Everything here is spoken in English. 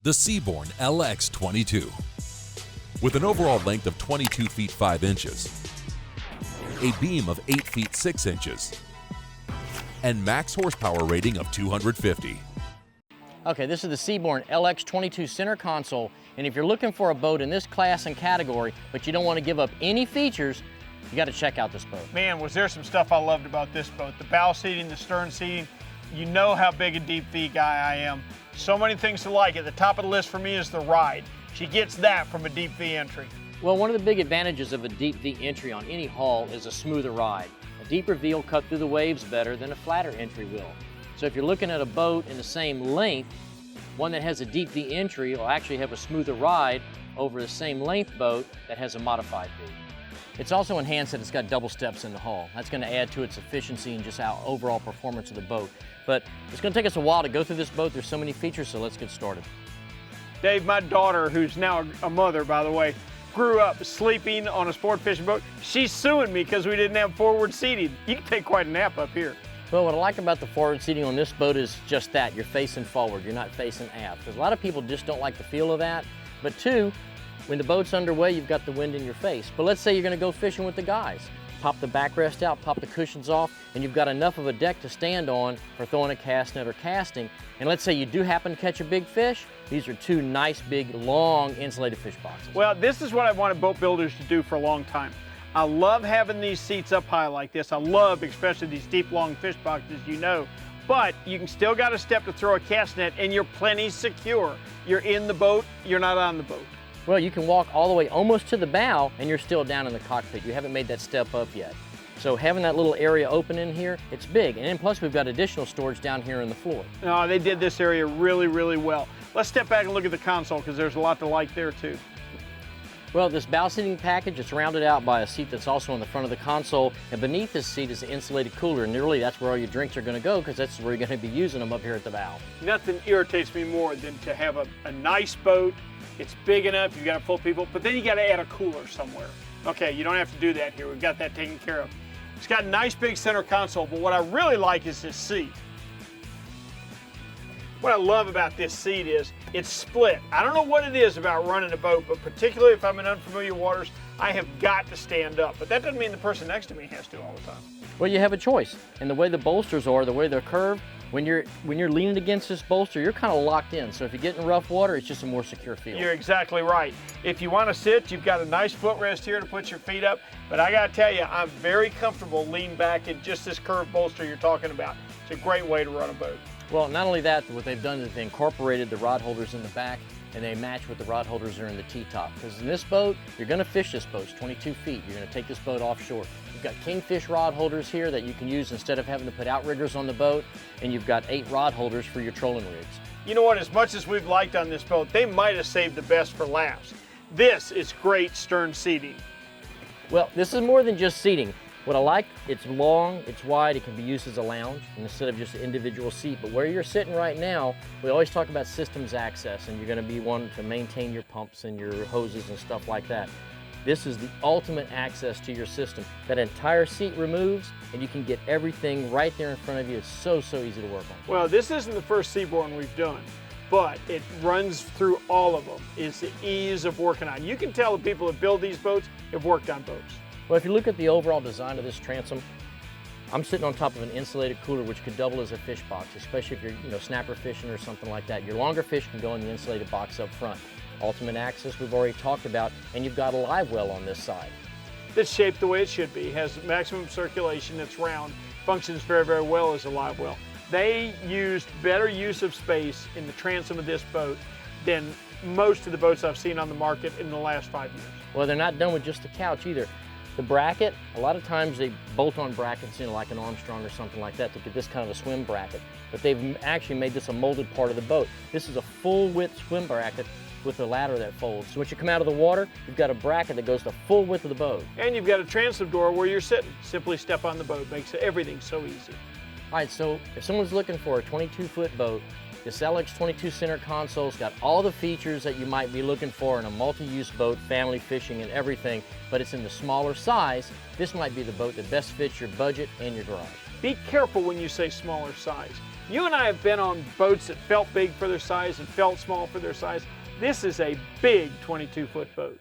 The Seabourn LX22. With an overall length of 22 feet 5 inches, a beam of 8 feet 6 inches, and max horsepower rating of 250. Okay, this is the Seabourn LX22 center console, and if you're looking for a boat in this class and category, but you don't want to give up any features, you got to check out this boat. Man, was there some stuff I loved about this boat. The bow seating, the stern seating. You know how big a deep V guy I am. So many things to like. At the top of the list for me is the ride. She gets that from a deep V entry. Well, one of the big advantages of a deep V entry on any hull is a smoother ride. A deeper V will cut through the waves better than a flatter entry will. So if you're looking at a boat in the same length, one that has a deep V entry will actually have a smoother ride over the same length boat that has a modified V. It's also enhanced that it's got double steps in the hull. That's going to add to its efficiency and just our overall performance of the boat. But it's going to take us a while to go through this boat. There's so many features, so let's get started. Dave, my daughter, who's now a mother, by the way, grew up sleeping on a sport fishing boat. She's suing me because we didn't have forward seating. You can take quite a nap up here. Well, what I like about the forward seating on this boat is just that. You're facing forward. You're not facing aft. Because a lot of people just don't like the feel of that. But two, when the boat's underway, you've got the wind in your face. But let's say you're going to go fishing with the guys. Pop the backrest out, pop the cushions off, and you've got enough of a deck to stand on for throwing a cast net or casting. And let's say you do happen to catch a big fish. These are two nice, big, long, insulated fish boxes. Well, this is what I wanted boat builders to do for a long time. I love having these seats up high like this. I love especially these deep, long fish boxes, you know. But you can still got a step to throw a cast net, and you're plenty secure. You're in the boat, you're not on the boat. Well, you can walk all the way almost to the bow and you're still down in the cockpit. You haven't made that step up yet. So having that little area open in here, it's big. And then plus we've got additional storage down here in the floor. No, they did this area really, really well. Let's step back and look at the console because there's a lot to like there too. Well, this bow seating package is rounded out by a seat that's also on the front of the console, and beneath this seat is an insulated cooler, and really that's where all your drinks are going to go because that's where you're going to be using them up here at the bow. Nothing irritates me more than to have a nice boat. It's big enough, you've got it full of people, but then you got to add a cooler somewhere. Okay, you don't have to do that here. We've got that taken care of. It's got a nice big center console, but what I really like is this seat. What I love about this seat is it's split. I don't know what it is about running a boat, but particularly if I'm in unfamiliar waters, I have got to stand up. But that doesn't mean the person next to me has to all the time. Well, you have a choice. And the way the bolsters are, the way they're curved, when you're leaning against this bolster, you're kind of locked in. So if you get in rough water, it's just a more secure feel. You're exactly right. If you want to sit, you've got a nice footrest here to put your feet up. But I got to tell you, I'm very comfortable leaning back in just this curved bolster you're talking about. It's a great way to run a boat. Well, not only that, what they've done is they incorporated the rod holders in the back and they match with the rod holders that are in the T-top. Because in this boat, you're going to fish this boat, it's 22 feet. You're going to take this boat offshore. You've got kingfish rod holders here that you can use instead of having to put outriggers on the boat, and you've got 8 rod holders for your trolling rigs. You know what, as much as we've liked on this boat, they might have saved the best for last. This is great stern seating. Well, this is more than just seating. What I like, it's long, it's wide, it can be used as a lounge instead of just an individual seat. But where you're sitting right now, we always talk about systems access, and you're going to be one to maintain your pumps and your hoses and stuff like that. This is the ultimate access to your system. That entire seat removes, and you can get everything right there in front of you. It's so, so easy to work on. Well, this isn't the first Seabourn we've done, but it runs through all of them. It's the ease of working on. You can tell the people that build these boats have worked on boats. Well, if you look at the overall design of this transom, I'm sitting on top of an insulated cooler which could double as a fish box, especially if you're snapper fishing or something like that. Your longer fish can go in the insulated box up front. Ultimate access we've already talked about, and you've got a live well on this side. It's shaped the way it should be. It has maximum circulation, it's round, functions very, very well as a live well. They used better use of space in the transom of this boat than most of the boats I've seen on the market in the last 5 years. Well, they're not done with just the couch either. The bracket, a lot of times they bolt on brackets, like an Armstrong or something like that to get this kind of a swim bracket. But they've actually made this a molded part of the boat. This is a full width swim bracket with a ladder that folds. So once you come out of the water, you've got a bracket that goes the full width of the boat. And you've got a transom door where you're sitting. Simply step on the boat. Makes everything so easy. All right, so if someone's looking for a 22-foot boat, this LX22 center console's got all the features that you might be looking for in a multi-use boat, family fishing and everything, but it's in the smaller size. This might be the boat that best fits your budget and your garage. Be careful when you say smaller size. You and I have been on boats that felt big for their size and felt small for their size. This is a big 22-foot boat.